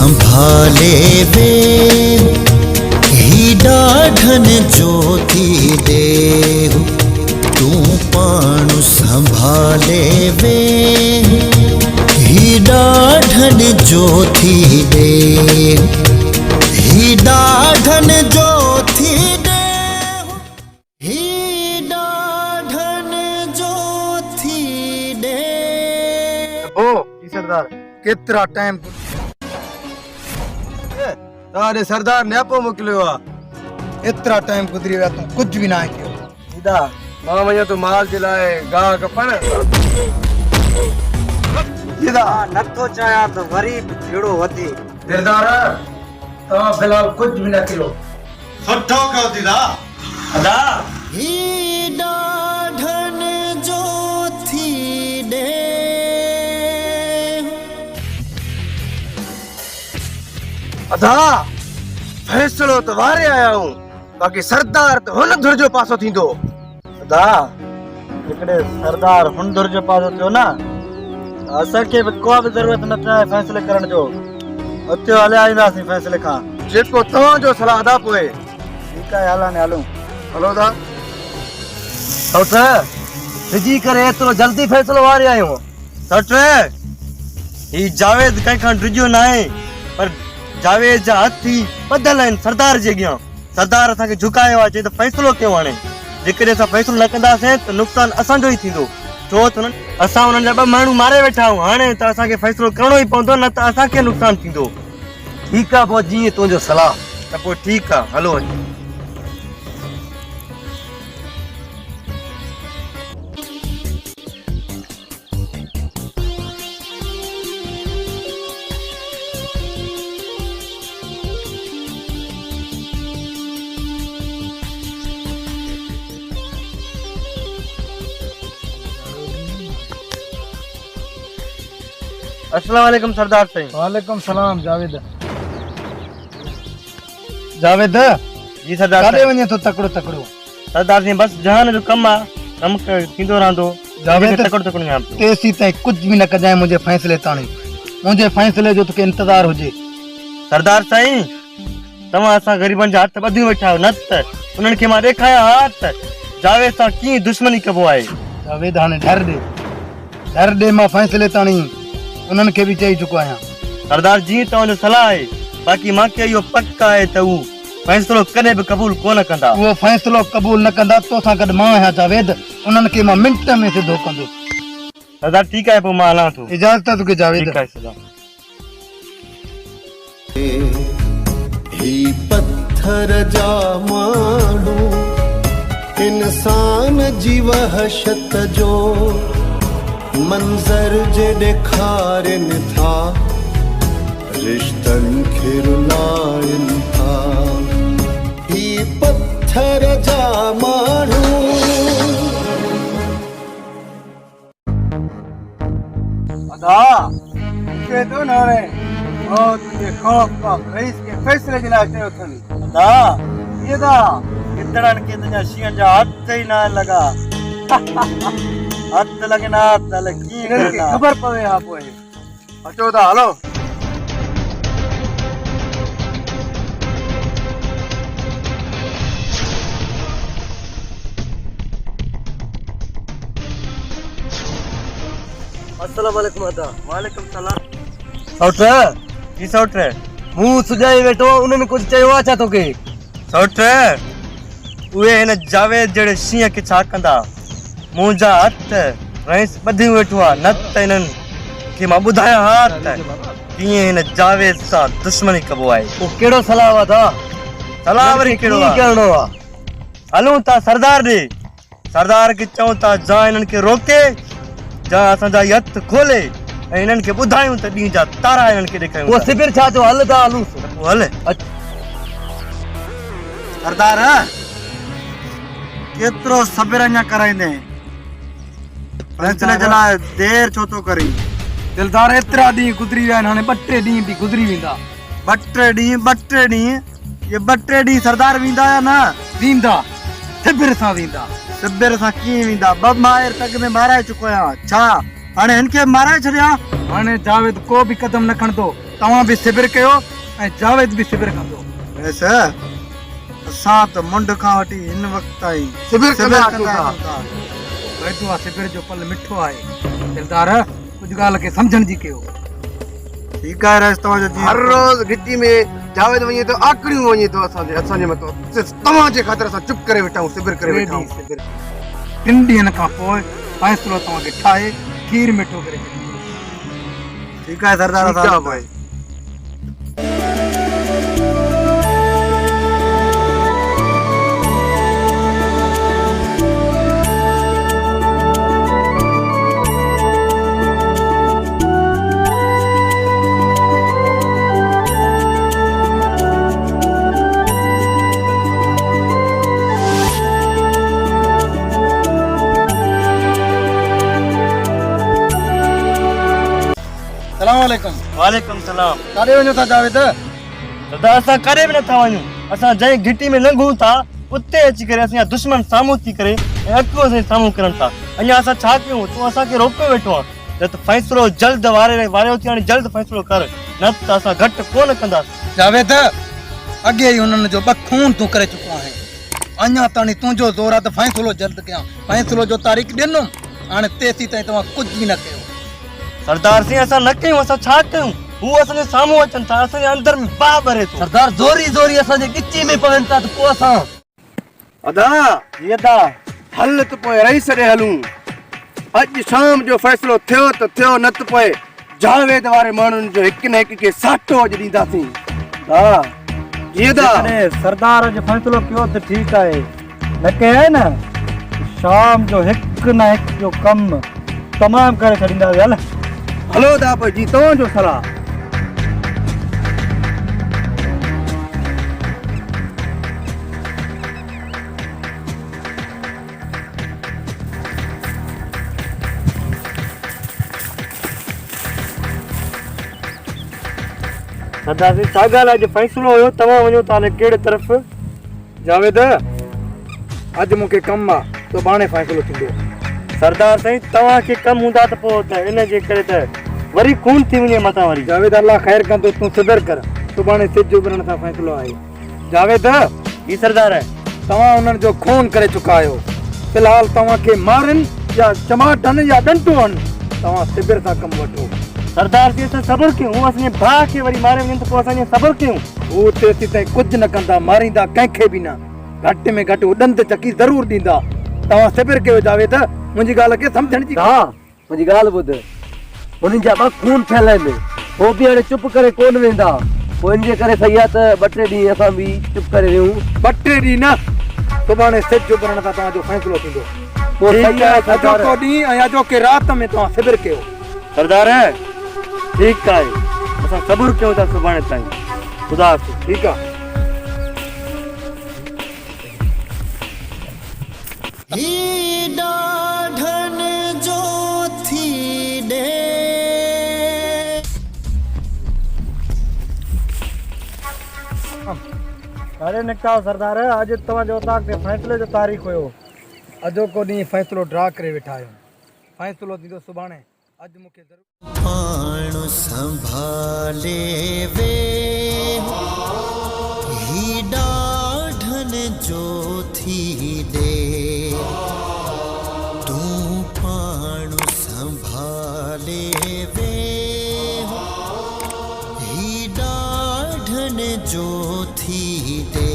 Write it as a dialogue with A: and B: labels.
A: संभाले वे ही डाढ़न ज्योति देहु तू पाणु संभाले वे ही डाढ़न ज्योति देहु ही डाढ़न ज्योति देहु ही डाढ़न ज्योति देहु।
B: ओ सरदार केतरा टाइम तारे सरदार ने आपो मोकलियो आ एतरा टाइम गुजरी विया तू कुछ भी ना कयो सीधा मां वयो तो माल दिलाए गा कपण सीधा
C: नथो चाया तो वरी भेड़ो वधी
B: सरदार ता फिलहाल कुछ भी ना कयो
D: सुठो कयो दीदा
B: अदा
A: ही डाढ़न ज्योति देहु।
B: अदा फैसलो तो वारे आया हूं बाकी सरदार तो हुन धुर जो पासो थींदो अदा
C: हिकड़े सरदार हुंदुर जो पासो थियो ना असा के को भी जरूरत न आहे फैसले करण जो उते हले आईंदासीं फैसले खां
B: जेको तव्हां जो सलाह अदा पोए
C: ठीक आहे हलाने हलूं
B: हलो दा सौट सिजी करे एतिरो जल्दी फैसलो वारे आयो सौट ही जावेद कंहिं खां डिॼो न आहे पर जावेद जा हथ ही ॿधल आहिनि सरदार जे अॻियां सरदार असांखे झुकायो आहे चई त फ़ैसिलो कयो हाणे जेकॾहिं असां फ़ैसिलो न कंदासीं त नुक़सान असांजो ई थींदो छो त असां उन्हनि जा ॿ माण्हू मारे वेठा आहियूं हाणे त असांखे फ़ैसिलो करणो ई पवंदो न त असांखे नुक़सान थींदो ठीकु आहे पोइ जीअं तुंहिंजो सलाह त पोइ ठीकु आहे हलो अचो अस्सलाम वालेकुम सरदार साईं।
C: वालेकुम सलाम जावेद
B: जी सरदार
C: काॾे वञे थो तकड़ो तकड़ो
B: सरदार साईं बस जहान जो कम आहे कम थींदो रहंदो
C: जावेद
B: तकड़ो तकड़ो यहाँ
C: तेसी ताईं कुछ भी न कजाए मुंहिंजे फैसले ताणी मुंहिंजे फैसले जो तोखे इंतज़ार हुजे
B: सरदार साईं तव्हां असां ग़रीबनि जा हथ ॿधी वेठा आहियो न त उन्हनि खे मां ॾेखारिया हा त जावेद सां कीअं दुश्मनी कबो आहे
C: जावेद हाणे डर ॾे मां फैसले ताणी उन्हनि खे बि चई चुको आहियां
B: सरदार जीअं तव्हांजो सलाह आहे बाक़ी मूंखे इहो पक आहे त हू फ़ैसिलो कॾहिं बि क़बूल कोन कंदा
C: उहो फ़ैसिलो क़बूल न कंदा तोसां गॾु मां आहियां जावेद उन्हनि खे मां मिंट में सिधो कंदो
B: सरदार ठीकु आहे पोइ मां हलां थो
C: इजाज़त आहे तोखे जावेद
B: ठीकु आहे सरदार
A: ही पत्थर जा माण्हू इंसान जी वहशत जो मंज़र जे ॾेखारनि था रिश्तनि खे रुलाइनि था ही पत्थर जा माण्हू
C: अदा मूंखे तो न हाणे तुंहिंजे ख़ौफ़ खां रईस खे फ़ैसिले जे लाइ चयो अथनि अदा इहे त कितड़नि खे तुंहिंजा शींहनि जा हथ ई न लॻा हथ लॻे न त हले कीअं ख़बर पवे हा पोइ अचो था हलो
B: अस्सलाम वालेकुम अदा वालेकुम सलाम सौट जी सौट मुंह सुजाई वेठो उन्हनि कुझु चयो आहे छा तोखे सौट उहे हिन जावेद जहिड़े शींहं खे छा कंदा मुंहिंजा हथ रईस ॿधी वेठो आहे न त हिननि खे मां ॿुधायां हा त कीअं हिन जावेद सां दुश्मनी कबो आहे पोइ कहिड़ो सलाह आहे सलाह वरी कहिड़ो करणो आहे हलूं था सरदार ॾे सरदार खे चऊं था जा हिननि खे रोके जा असांजा हथ खोले ऐं हिननि खे ॿुधायूं त ॾींहं जा तारा हिननि खे ॾेखारियूं पोइ सिबिर छा थियो हल था हलूं पोइ हल
C: सरदार केतिरो सबिर अञा कराईंदे फैसले जे लाइ देर छो थो करी दिलदार एतिरा ॾींहं गुज़री विया आहिनि हाणे 2-3 ॾींहं बि गुज़री वेंदा 2-3 ॾींहं ये 2-3 ॾींहं सरदार वेंदा या न वेंदा सिबिर सां वेंदा सिबिर सां कीअं वेंदा 2 माहिर तक में माराए चुको आहियां छा हाणे इनके माराए छॾिया हाणे जावेद को भी कदम न खणंदो तव्हां भी सिबिर कयो ऐं जावेद भी सिबिर कंदो ऐसा असां त मुंड खां वठी हिन वक़्त ताईं सिबिर कंदा भई तूं सिबिर जो पल मिठो आहे दिलदार कुझु ॻाल्हि खे सम्झण जी कयो ठीकु आहे रस तव्हांजो जी
B: हर रोज़ घिटी में जावेद वञे तो आकड़ियूं वञे तो असांजे मथां तव्हांजे ख़ातिर असां चुप करे वेठा आहियूं सिबिर करे वेठा आहियूं
C: 3 ॾींहंनि खां पोइ फ़ैसिलो तव्हांखे ठाहे खीर मिठो करे ठीकु आहे सरदार साहब भाई
B: वालेकुम सलाम
C: काॾे वञो था जावेद
B: सरदार असां करे बि नथा वञूं असां जंहिं घिटी में लंघूं था उते अची करे असां दुश्मन साम्हूं थी करे ऐं अखियूं असां साम्हूं करनि था अञा असां छा कयूं तूं असांखे रोके वेठो आहे न त फ़ैसिलो जल्द वारियो थी हाणे जल्द फ़ैसिलो कर न त असां घटि कोन कंदासीं
C: जावेद अॻे ई हुननि जो 2 खून तूं करे चुको आहे अञा ताणी तुंहिंजो ज़ोर आहे त फ़ैसिलो जल्द कयां फ़ैसिलो जो तारीख़ ॾिनुमि हाणे तेसीं ताईं तव्हां कुझु बि न कयो
B: सरदार सिंह असां न कयूं असां छा कयूं हू असांजे साम्हूं अचनि था असांजे अंदर में बाह भरे थो सरदार ज़ोरी ज़ोरी असांजे गिची में पवनि था त पोइ असां
C: अदा ये दा हल त पोइ रही सॾे हलूं अॼु शाम जो फ़ैसिलो थियो त थियो न त पोइ जावेद वारे माण्हुनि जो हिक न हिक खे साटो अॼु ॾींदासीं हा ये दा सरदार जो फ़ैसिलो कयो त ठीकु आहे न कहे न शाम जो हिक न हिक जो कमु तमामु करे छॾींदासीं हल हलो दा पोइ जी तव्हांजो सलाह
B: सरदार सिंह छा ॻाल्हि अॼु फ़ैसिलो हुयो तव्हां वञो था हाणे कहिड़े तरफ़
C: जावेद अॼु मूंखे कमु आहे सुभाणे फ़ैसिलो थींदो
B: सरदार साईं तव्हांखे कमु हूंदा त पोइ त इन जे करे त वरी खून थी वञे मथां वरी
C: जावेद अल्लाह ख़ैर कंदो तूं सिदर कर सुभाणे सिज उभरण सां फ़ैसिलो आहे जावेद
B: ही सरदार
C: तव्हां हुननि जो खून करे चुका आहियो फ़िलहाल तव्हांखे मारनि या चमाट हनि या डंटो हनि तव्हां सिबिर सां कमु वठो
B: सरदार जी असां सब्र कयूं हू असांजे भाउ खे वरी मारे वञनि त पोइ असां सब्र कयूं
C: हू तेसीं ताईं कुझु न कंदा मारींदा कंहिंखे बि न घटि में घटि हू ॾंद चकी ज़रूरु ॾींदा तव्हां सिबिर कयो जावेद मुंहिंजी ॻाल्हि खे सम्झण जी
B: हा मुंहिंजी ॻाल्हि ॿुध हुननि जा 2 खून थियल आहिनि हो बि हाणे चुप करे कोन वेंदा पोइ इन जे करे सही आहे त 2-3 ॾींहं असां बि चुप करे वियूं
C: 2-3 ॾींहं न सुभाणे सिज उभरण सां तव्हांजो फ़ैसिलो थींदो
B: पोइ सही आहे सरदार
C: अॼोको ॾींहुं ऐं अॼोके राति में तव्हां सिबिर कयो
B: सरदार ठीकु आहे असां सब्र कयूं था सुभाणे ताईं ख़ुदा हाफ़िज़
C: ठीकु आहे
A: ही ॾाढन जो थी ॾे
C: अरे निकिता सरदार अॼु तव्हांजो उताक ते फ़ैसिले जो तारीख़ हुयो अॼोको ॾींहुं फ़ैसिलो ड्रा करे वेठा आहियूं फ़ैसिलो थींदो सुभाणे अॼु मूंखे ज़रूरु
A: पाण संभाले वे ही ॾाढन जो थी ॾे तूं पाण संभाले वे ही ॾाढन जो थी ॾे